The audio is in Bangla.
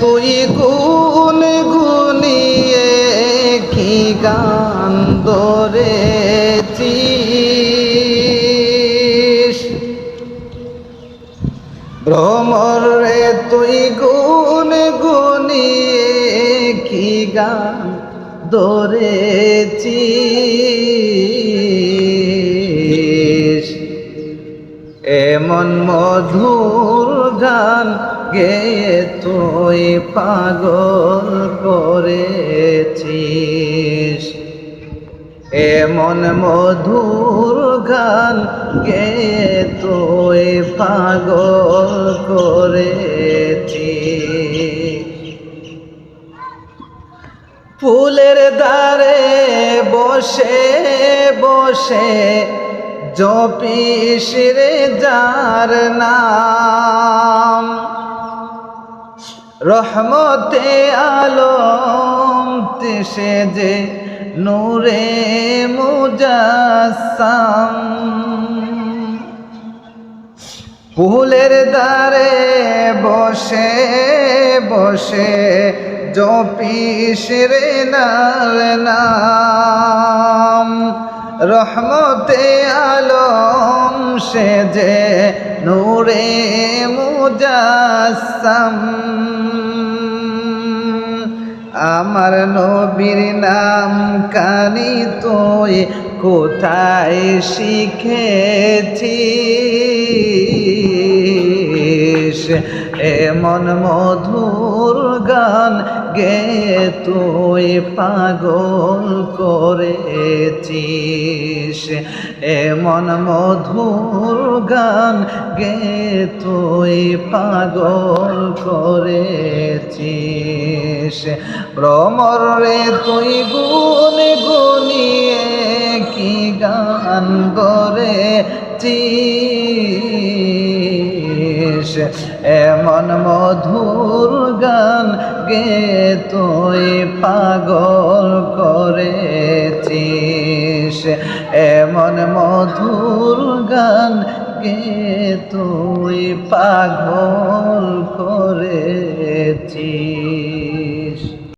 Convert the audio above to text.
তুই গুন গুনিয়ে কি গান ধরেছিস ভ্রমর রে তুই গুন গুনিয়ে কি গান ধরেছিস এমন মধুর গান গেয়ে তুই পাগল করেছিস এমন মধুর গান গেয়ে তুই পাগল করেছিস ফুলের দ্বারে বসে বসে জপিস রে যার নাম রহমতে আলম সে যে নূরে মুজাসসাম ফুলের দ্বারে বসে বসে জপিস রে নার নাম রহমতে আলম সে যে নূরে মুজাসসাম আমার নবীর নাম কানি তুই কোথায় শিখেছিস এমন মধুর গান গেয়ে তুই পাগল করেছিস এমন মধুর গান গেয়ে তুই পাগল করেছিস ভ্রমর রে তুই গুন গুনিয়ে কি গান গড়েছিস এমন মধুর গান গেয়ে তুই পাগল করেছিস এমন মধুর গান গেয়ে তুই পাগল করেছিস।